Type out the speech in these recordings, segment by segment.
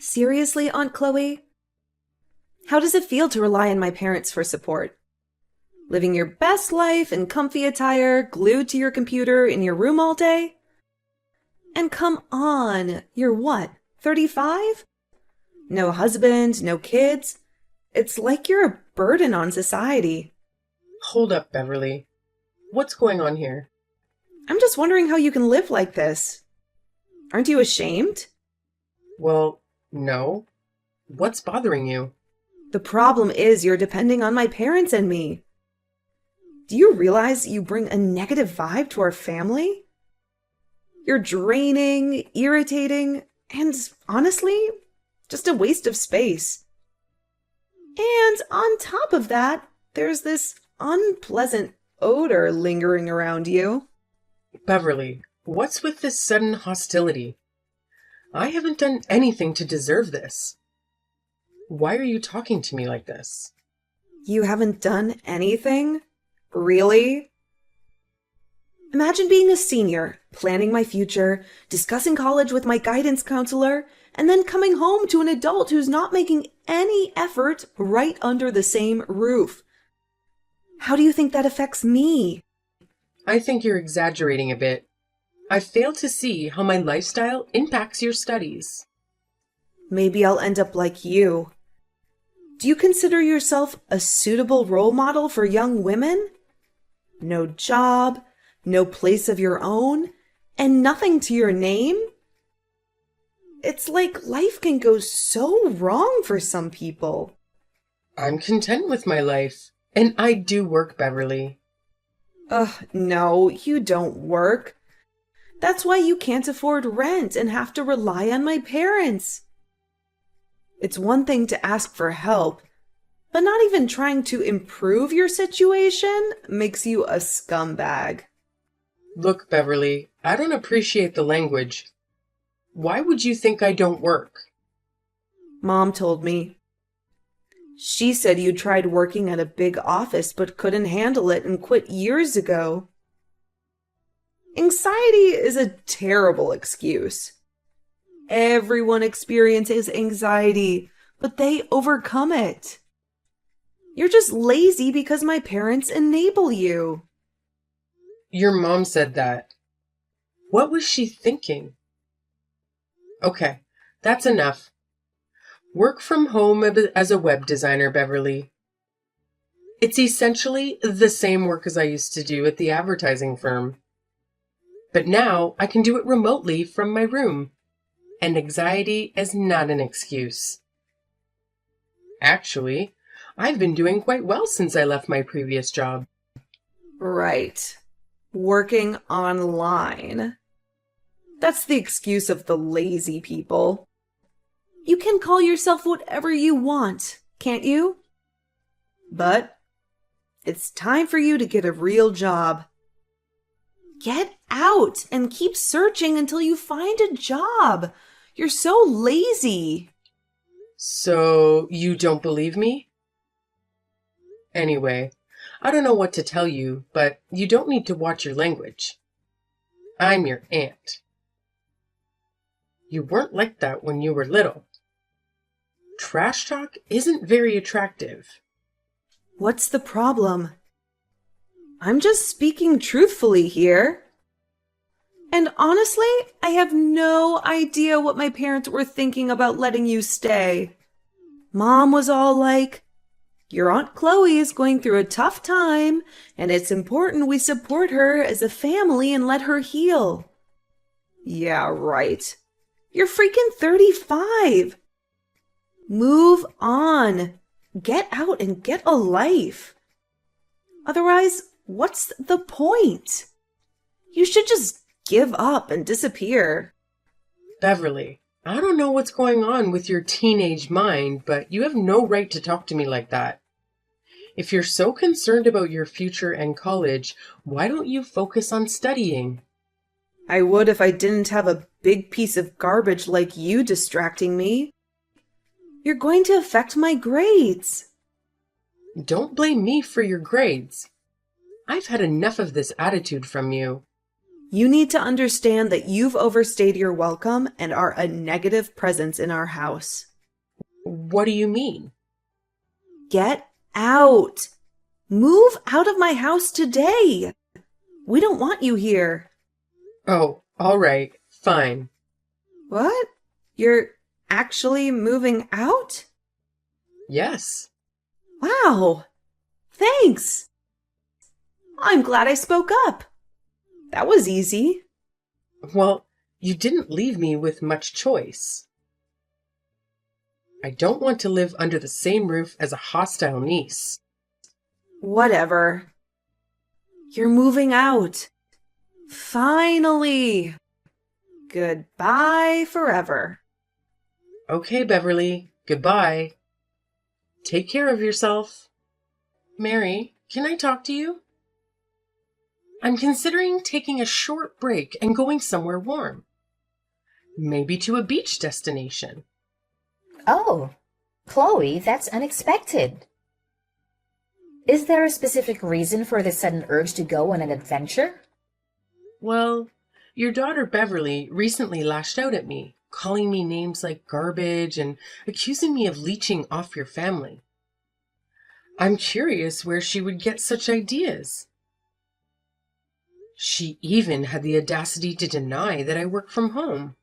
Seriously, Aunt Chloe? How does it feel to rely on my parents for support? Living your best life in comfy attire, glued to your computer in your room all day? And come on, you're what, 35? No husband, no kids? It's like you're a burden on society. Hold up, Beverly. What's going on here? I'm just wondering how you can live like this. Aren't you ashamed? Well, no. What's bothering you? The problem is you're depending on my parents and me. Do you realize you bring a negative vibe to our family? You're draining, irritating, and honestly, just a waste of space. And on top of that, there's this unpleasant odor lingering around you. Beverly, what's with this sudden hostility? I haven't done anything to deserve this. Why are you talking to me like this? You haven't done anything? Really? Imagine being a senior, planning my future, discussing college with my guidance counselor, and then coming home to an adult who's not making any effort right under the same roof. How do you think that affects me? I think you're exaggerating a bit. I fail to see how my lifestyle impacts your studies. Maybe I'll end up like you. Do you consider yourself a suitable role model for young women? No job, no place of your own, and nothing to your name? It's like life can go so wrong for some people. I'm content with my life, and I do work, Beverly. Ugh, no, you don't work. That's why you can't afford rent and have to rely on my parents. It's one thing to ask for help, but not even trying to improve your situation makes you a scumbag. Look, Beverly, I don't appreciate the language. Why would you think I don't work? Mom told me. She said you tried working at a big office but couldn't handle it and quit years ago. Anxiety is a terrible excuse. Everyone experiences anxiety, but they overcome it. You're just lazy because my parents enable you. Your mom said that. What was she thinking? Okay, that's enough. Work from home as a web designer, Beverly. It's essentially the same work as I used to do at the advertising firm. But now I can do it remotely from my room. And anxiety is not an excuse. Actually, I've been doing quite well since I left my previous job. Right. Working online. That's the excuse of the lazy people. You can call yourself whatever you want, can't you? But it's time for you to get a real job. Get out and keep searching until you find a job. You're so lazy. So, you don't believe me? Anyway, I don't know what to tell you, but you don't need to watch your language. I'm your aunt. You weren't like that when you were little. Trash talk isn't very attractive. What's the problem? I'm just speaking truthfully here. And honestly, I have no idea what my parents were thinking about letting you stay. Mom was all like, "Your Aunt Chloe is going through a tough time, and it's important we support her as a family and let her heal." Yeah, right. You're freaking 35. Move on. Get out and get a life. Otherwise, what's the point? You should just give up and disappear. Beverly, I don't know what's going on with your teenage mind, but you have no right to talk to me like that. If you're so concerned about your future and college, why don't you focus on studying? I would if I didn't have a big piece of garbage like you distracting me. You're going to affect my grades. Don't blame me for your grades. I've had enough of this attitude from you. You need to understand that you've overstayed your welcome and are a negative presence in our house. What do you mean? Get out! Move out of my house today! We don't want you here. Oh, all right, fine. What? You're actually moving out? Yes. Wow! Thanks! I'm glad I spoke up. That was easy. Well, you didn't leave me with much choice. I don't want to live under the same roof as a hostile niece. Whatever. You're moving out. Finally. Goodbye forever. Okay, Beverly, goodbye. Take care of yourself. Mary, can I talk to you? I'm considering taking a short break and going somewhere warm. Maybe to a beach destination. Oh, Chloe, that's unexpected. Is there a specific reason for this sudden urge to go on an adventure? Well, your daughter Beverly recently lashed out at me, calling me names like garbage and accusing me of leeching off your family. I'm curious where she would get such ideas. She even had the audacity to deny that I work from home.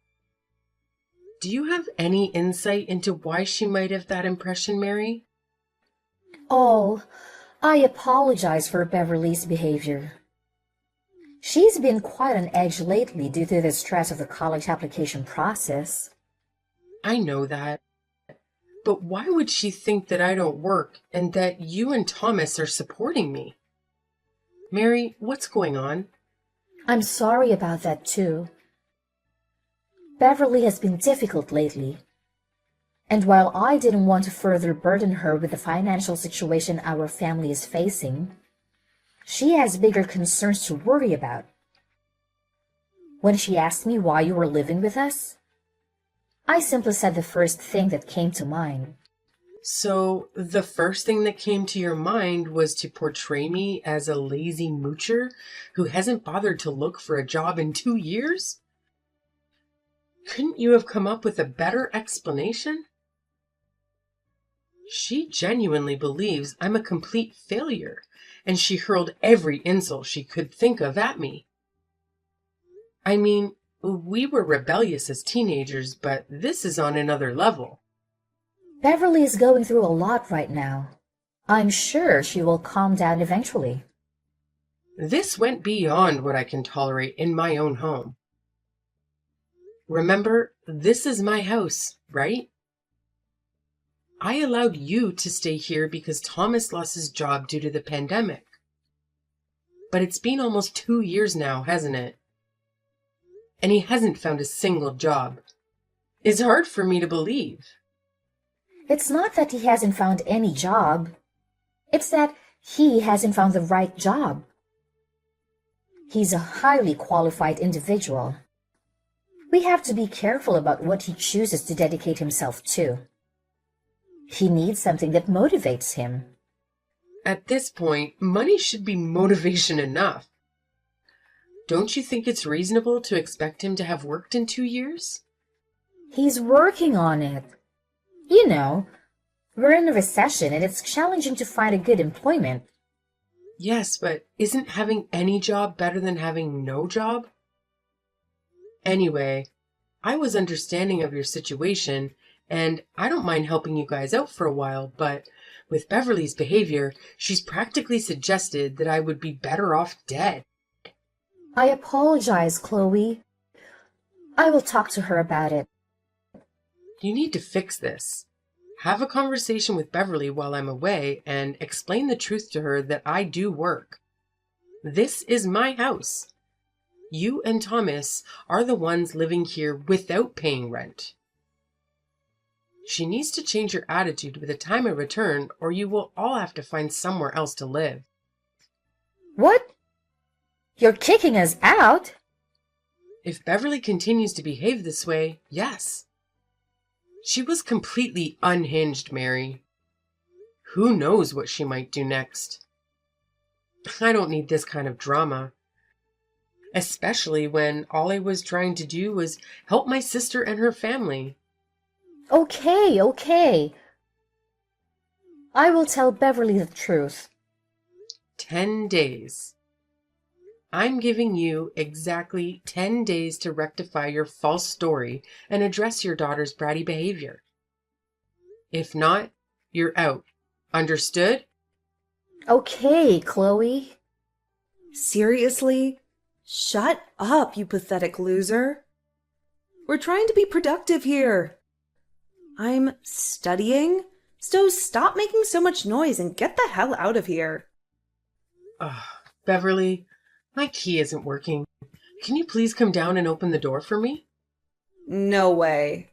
Do you have any insight into why she might have that impression, Mary? Oh, I apologize for Beverly's behavior. She's been quite on edge lately due to the stress of the college application process. I know that. But why would she think that I don't work and that you and Thomas are supporting me? Mary, what's going on? I'm sorry about that too. Beverly has been difficult lately. And while I didn't want to further burden her with the financial situation our family is facing, she has bigger concerns to worry about. When she asked me why you were living with us, I simply said the first thing that came to mind. So, the first thing that came to your mind was to portray me as a lazy moocher who hasn't bothered to look for a job in 2 years? Couldn't you have come up with a better explanation? She genuinely believes I'm a complete failure, and she hurled every insult she could think of at me. I mean, we were rebellious as teenagers, but this is on another level. Beverly is going through a lot right now. I'm sure she will calm down eventually. This went beyond what I can tolerate in my own home. Remember, this is my house, right? I allowed you to stay here because Thomas lost his job due to the pandemic. But it's been almost 2 years now, hasn't it? And he hasn't found a single job. It's hard for me to believe. It's not that he hasn't found any job. It's that he hasn't found the right job. He's a highly qualified individual. We have to be careful about what he chooses to dedicate himself to. He needs something that motivates him. At this point, money should be motivation enough. Don't you think it's reasonable to expect him to have worked in 2 years? He's working on it. You know, we're in a recession and it's challenging to find a good employment. Yes, but isn't having any job better than having no job? Anyway, I was understanding of your situation, and I don't mind helping you guys out for a while, but with Beverly's behavior, she's practically suggested that I would be better off dead. I apologize, Chloe. I will talk to her about it. You need to fix this. Have a conversation with Beverly while I'm away and explain the truth to her that I do work. This is my house. You and Thomas are the ones living here without paying rent. She needs to change her attitude by the time I return, or you will all have to find somewhere else to live. What? You're kicking us out? If Beverly continues to behave this way, yes. She was completely unhinged, Mary. Who knows what she might do next? I don't need this kind of drama. especially when all I was trying to do was help my sister and her family. Okay, okay. I will tell Beverly the truth. 10 days. I'm giving you exactly 10 days to rectify your false story and address your daughter's bratty behavior. If not, you're out. Understood? Okay, Chloe. Seriously? Shut up, you pathetic loser. We're trying to be productive here. I'm studying, so stop making so much noise and get the hell out of here. Ugh, Beverly, my key isn't working. Can you please come down and open the door for me? No way.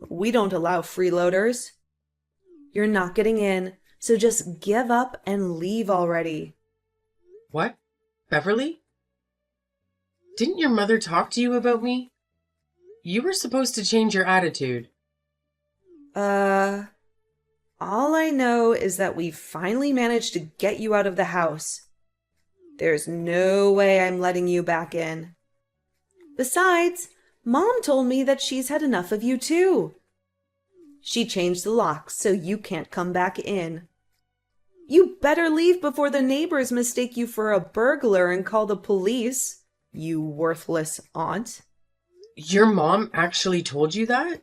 We don't allow freeloaders. You're not getting in, so just give up and leave already. What? Beverly? Didn't your mother talk to you about me? You were supposed to change your attitude. All I know is that we finally managed to get you out of the house. There's no way I'm letting you back in. Besides, Mom told me that she's had enough of you too. She changed the locks so you can't come back in. You better leave before the neighbors mistake you for a burglar and call the police, you worthless aunt. Your mom actually told you that?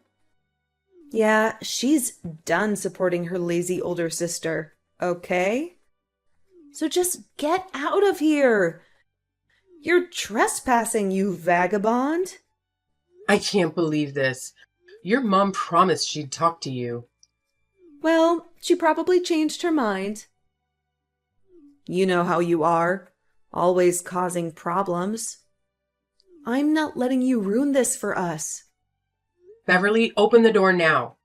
Yeah, she's done supporting her lazy older sister, okay? So just get out of here. You're trespassing, you vagabond. I can't believe this. Your mom promised she'd talk to you. Well, she probably changed her mind. You know how you are, always causing problems. I'm not letting you ruin this for us. Beverly, open the door now.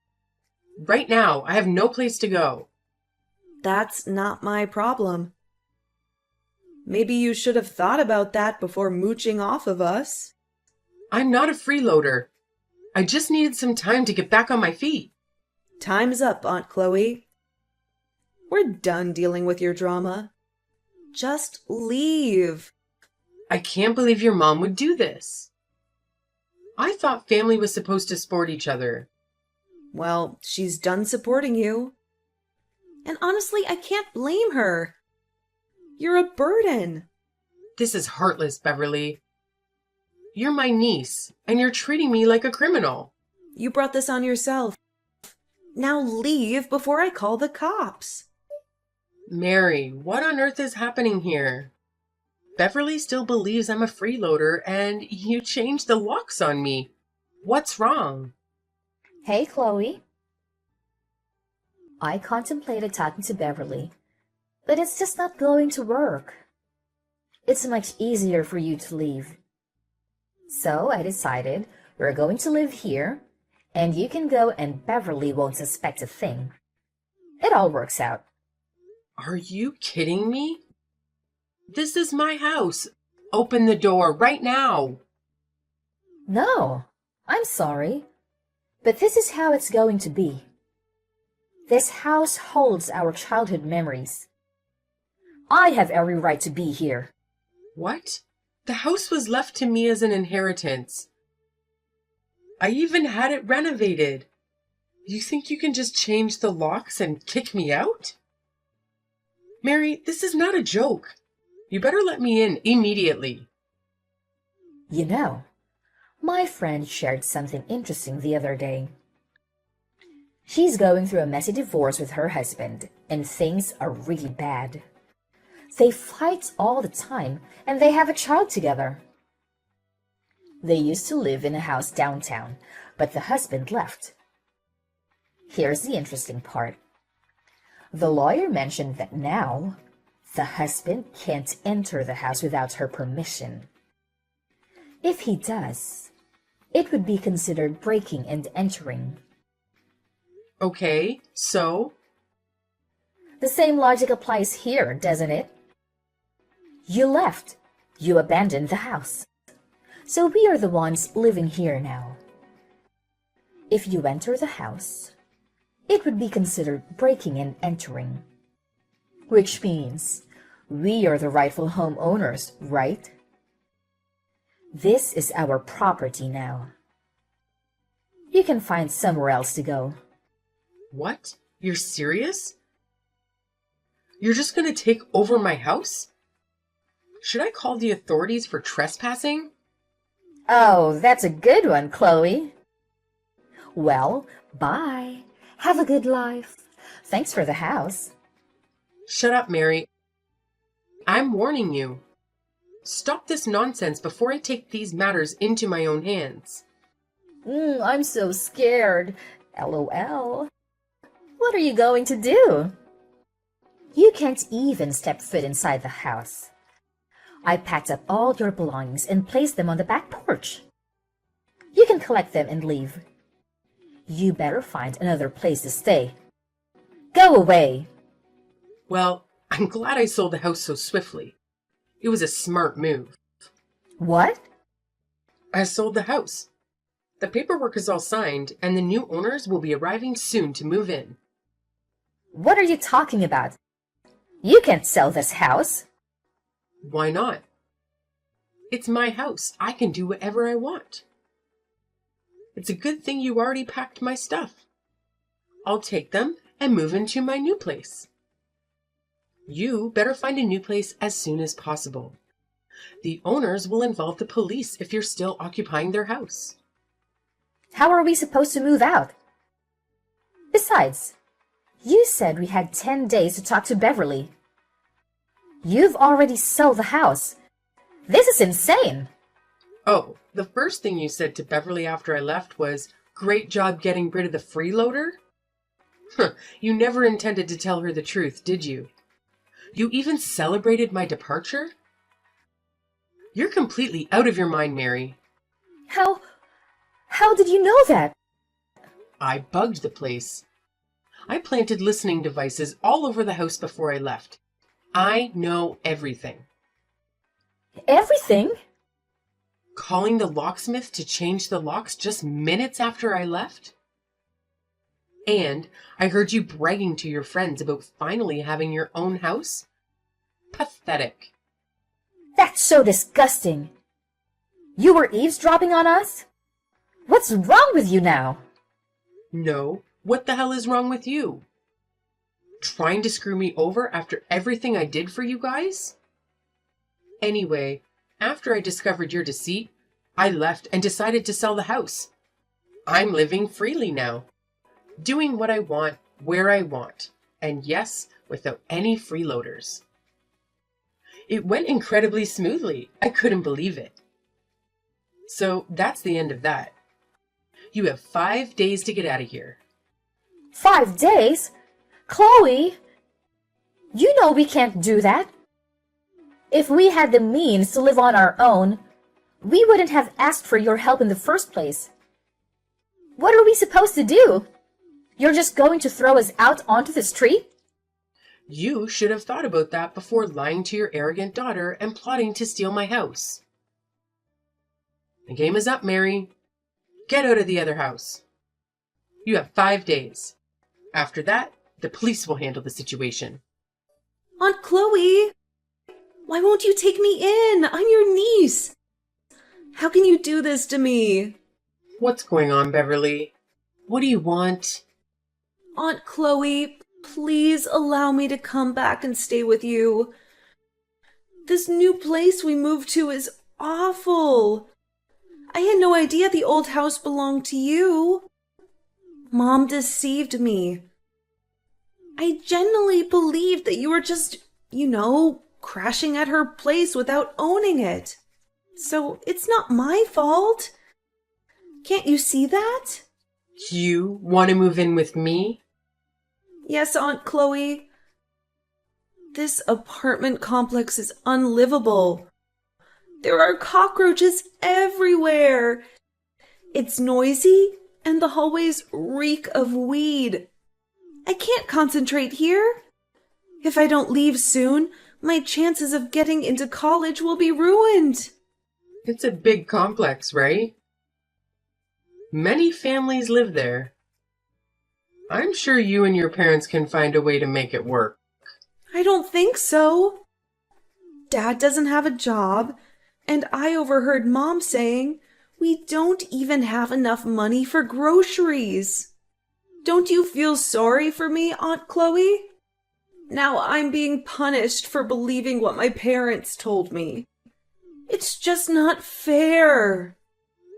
Right now, I have no place to go. That's not my problem. Maybe you should have thought about that before mooching off of us. I'm not a freeloader. I just needed some time to get back on my feet. Time's up, Aunt Chloe. We're done dealing with your drama. Just leave. I can't believe your mom would do this. I thought family was supposed to support each other. Well, she's done supporting you. And honestly, I can't blame her. You're a burden. This is heartless, Beverly. You're my niece, and you're treating me like a criminal. You brought this on yourself. Now leave before I call the cops. Mary, what on earth is happening here? Beverly still believes I'm a freeloader, and you changed the locks on me. What's wrong? Hey, Chloe. I contemplated talking to Beverly, but it's just not going to work. It's much easier for you to leave. So I decided we're going to live here, and you can go and Beverly won't suspect a thing. It all works out. Are you kidding me? This is my house. Open the door right now. No, I'm sorry, but this is how it's going to be. This house holds our childhood memories. I have every right to be here. What? The house was left to me as an inheritance. I even had it renovated. You think you can just change the locks and kick me out? Mary, this is not a joke. You better let me in immediately. You know, my friend shared something interesting the other day. She's going through a messy divorce with her husband, and things are really bad. They fight all the time, and they have a child together. They used to live in a house downtown, but the husband left. Here's the interesting part. The lawyer mentioned that now the husband can't enter the house without her permission. If he does, it would be considered breaking and entering. Okay, so? The same logic applies here, doesn't it? You left. You abandoned the house. So we are the ones living here now. If you enter the house, it would be considered breaking and entering. Which means we are the rightful homeowners, right? This is our property now. You can find somewhere else to go. What? You're serious? You're just gonna take over my house? Should I call the authorities for trespassing? Oh, that's a good one, Chloe. Well, bye. Have a good life. Thanks for the house. Shut up, Mary. I'm warning you. Stop this nonsense before I take these matters into my own hands. I'm so scared. LOL. What are you going to do? You can't even step foot inside the house. I packed up all your belongings and placed them on the back porch. You can collect them and leave. You better find another place to stay. Go away. Well, I'm glad I sold the house so swiftly. It was a smart move. What? I sold the house. The paperwork is all signed, and the new owners will be arriving soon to move in. What are you talking about? You can't sell this house. Why not? It's my house. I can do whatever I want. It's a good thing you already packed my stuff. I'll take them and move into my new place. You better find a new place as soon as possible. The owners will involve the police if you're still occupying their house. How are we supposed to move out? Besides, you said we had 10 days to talk to Beverly. You've already sold the house. This is insane. Oh, the first thing you said to Beverly after I left was, "Great job getting rid of the freeloader?" You never intended to tell her the truth, did you? You even celebrated my departure? You're completely out of your mind, Mary. How did you know that? I bugged the place. I planted listening devices all over the house before I left. I know everything. Everything? Calling the locksmith to change the locks just minutes after I left? And I heard you bragging to your friends about finally having your own house? Pathetic. That's so disgusting. You were eavesdropping on us? What's wrong with you now? No, what the hell is wrong with you? Trying to screw me over after everything I did for you guys? Anyway, after I discovered your deceit, I left and decided to sell the house. I'm living freely now, doing what I want, where I want, and yes, without any freeloaders. It went incredibly smoothly. I couldn't believe it. So that's the end of that. You have 5 days to get out of here. 5 days? Chloe! You know we can't do that. If we had the means to live on our own, we wouldn't have asked for your help in the first place. What are we supposed to do? You're just going to throw us out onto the street? You should have thought about that before lying to your arrogant daughter and plotting to steal my house. The game is up, Mary. Get out of the other house. You have 5 days. After that, the police will handle the situation. Aunt Chloe! Why won't you take me in? I'm your niece. How can you do this to me? What's going on, Beverly? What do you want? Aunt Chloe, please allow me to come back and stay with you. This new place we moved to is awful. I had no idea the old house belonged to you. Mom deceived me. I genuinely believed that you were just, crashing at her place without owning it. So it's not my fault. Can't you see that? You want to move in with me? Yes, Aunt Chloe. This apartment complex is unlivable. There are cockroaches everywhere. It's noisy, and the hallways reek of weed. I can't concentrate here. If I don't leave soon, my chances of getting into college will be ruined. It's a big complex, right? Many families live there. I'm sure you and your parents can find a way to make it work. I don't think so. Dad doesn't have a job. And I overheard Mom saying, we don't even have enough money for groceries. Don't you feel sorry for me, Aunt Chloe? Now I'm being punished for believing what my parents told me. It's just not fair.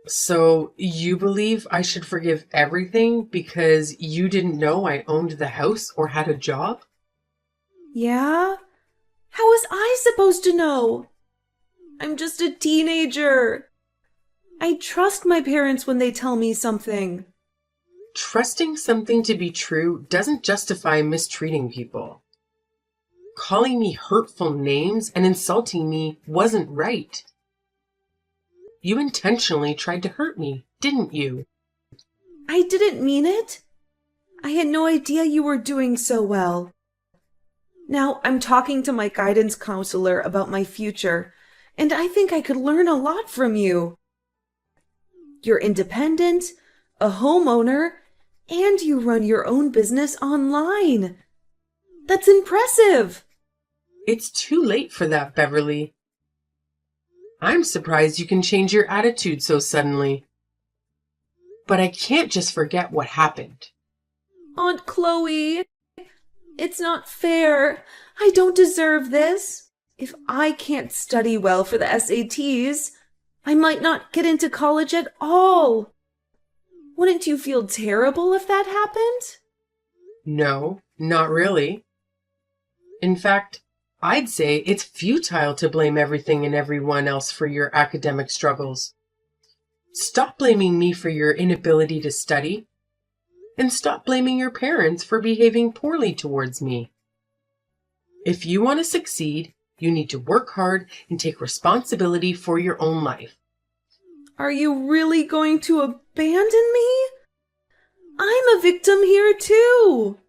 So you believe I should forgive everything because you didn't know I owned the house or had a job? Yeah? How was I supposed to know? I'm just a teenager. I trust my parents when they tell me something. Trusting something to be true doesn't justify mistreating people. Calling me hurtful names and insulting me wasn't right. You intentionally tried to hurt me, didn't you? I didn't mean it. I had no idea you were doing so well. Now I'm talking to my guidance counselor about my future, and I think I could learn a lot from you. You're independent, a homeowner, and you run your own business online. That's impressive. It's too late for that, Beverly. I'm surprised you can change your attitude so suddenly. But I can't just forget what happened. Aunt Chloe, it's not fair. I don't deserve this. If I can't study well for the SATs, I might not get into college at all. Wouldn't you feel terrible if that happened? No, not really. In fact, I'd say it's futile to blame everything and everyone else for your academic struggles. Stop blaming me for your inability to study, and stop blaming your parents for behaving poorly towards me. If you want to succeed, you need to work hard and take responsibility for your own life. Are you really going to abandon me? I'm a victim here too.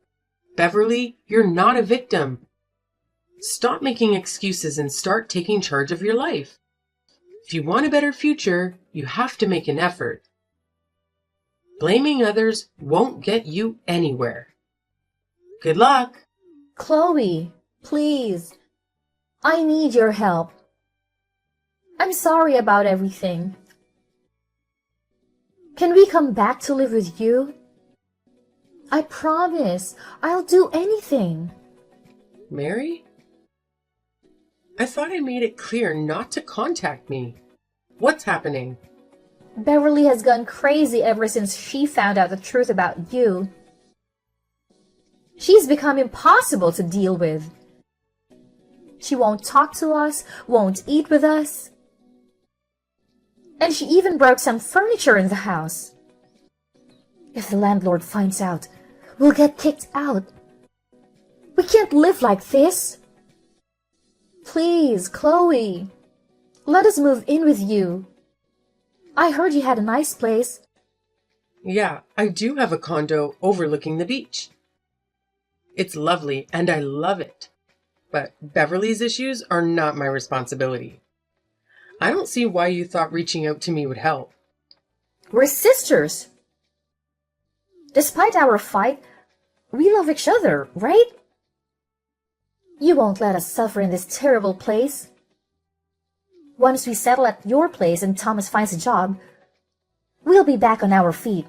Beverly, you're not a victim. Stop making excuses and start taking charge of your life. If you want a better future, you have to make an effort. Blaming others won't get you anywhere. Good luck. Chloe, please. I need your help. I'm sorry about everything. Can we come back to live with you? I promise I'll do anything. Mary? I thought I made it clear not to contact me. What's happening? Beverly has gone crazy ever since she found out the truth about you. She's become impossible to deal with. She won't talk to us, won't eat with us. And she even broke some furniture in the house. If the landlord finds out, we'll get kicked out. We can't live like this. Please, Chloe, let us move in with you. I heard you had a nice place. Yeah, I do have a condo overlooking the beach. It's lovely and I love it. But Beverly's issues are not my responsibility. I don't see why you thought reaching out to me would help. We're sisters. Despite our fight, we love each other, right? You won't let us suffer in this terrible place. Once we settle at your place and Thomas finds a job, we'll be back on our feet.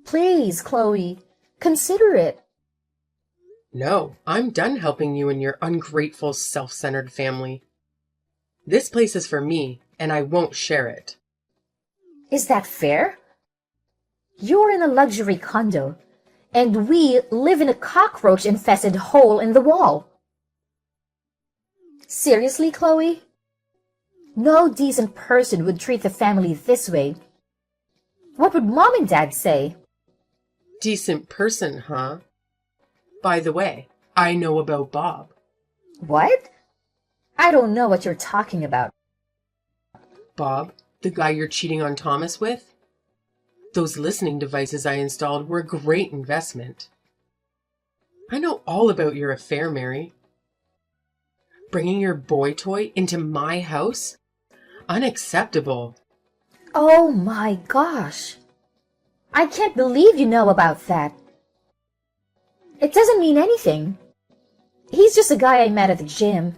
Please, Chloe, consider it. No, I'm done helping you and your ungrateful, self-centered family. This place is for me, and I won't share it. Is that fair? You're in a luxury condo, and we live in a cockroach-infested hole in the wall. Seriously, Chloe? No decent person would treat the family this way. What would Mom and Dad say? Decent person, huh? By the way, I know about Bob. What? I don't know what you're talking about. Bob, the guy you're cheating on Thomas with? Those listening devices I installed were a great investment. I know all about your affair, Mary. Bringing your boy toy into my house? Unacceptable. Oh my gosh. I can't believe you know about that. It doesn't mean anything. He's just a guy I met at the gym.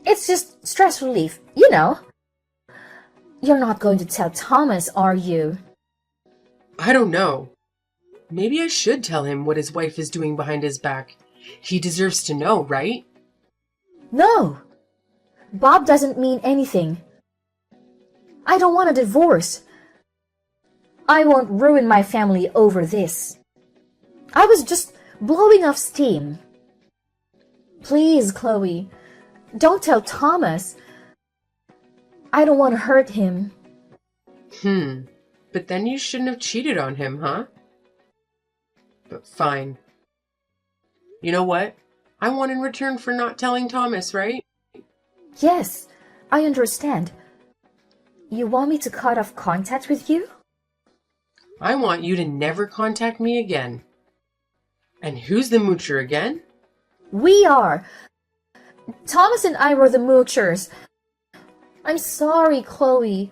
It's just stress relief, You know, you're not going to tell Thomas, are you? I don't know. Maybe I should tell him what his wife is doing behind his back. He deserves to know, right? No. Bob doesn't mean anything. I don't want a divorce. I won't ruin my family over this. I was just blowing off steam. Please, Chloe, don't tell Thomas. I don't want to hurt him. But then you shouldn't have cheated on him, huh? But fine. You know what? I want in return for not telling Thomas, right? Yes, I understand. You want me to cut off contact with you? I want you to never contact me again. And who's the moocher again? We are. Thomas and I were the moochers. I'm sorry, Chloe.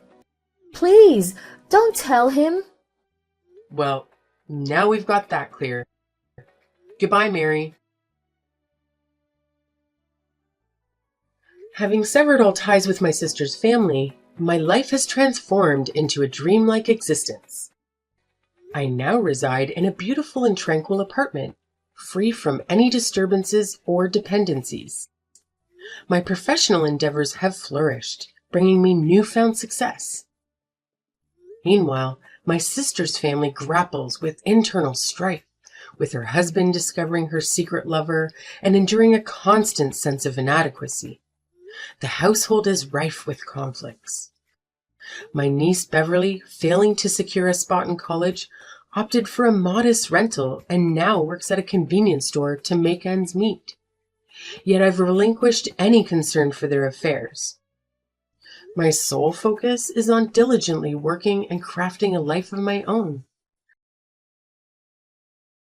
Please, don't tell him. Well, now we've got that clear. Goodbye, Mary. Having severed all ties with my sister's family, my life has transformed into a dreamlike existence. I now reside in a beautiful and tranquil apartment, free from any disturbances or dependencies. My professional endeavors have flourished, bringing me newfound success. Meanwhile, my sister's family grapples with internal strife, with her husband discovering her secret lover and enduring a constant sense of inadequacy. The household is rife with conflicts. My niece Beverly, failing to secure a spot in college, opted for a modest rental and now works at a convenience store to make ends meet. Yet I've relinquished any concern for their affairs. My sole focus is on diligently working and crafting a life of my own.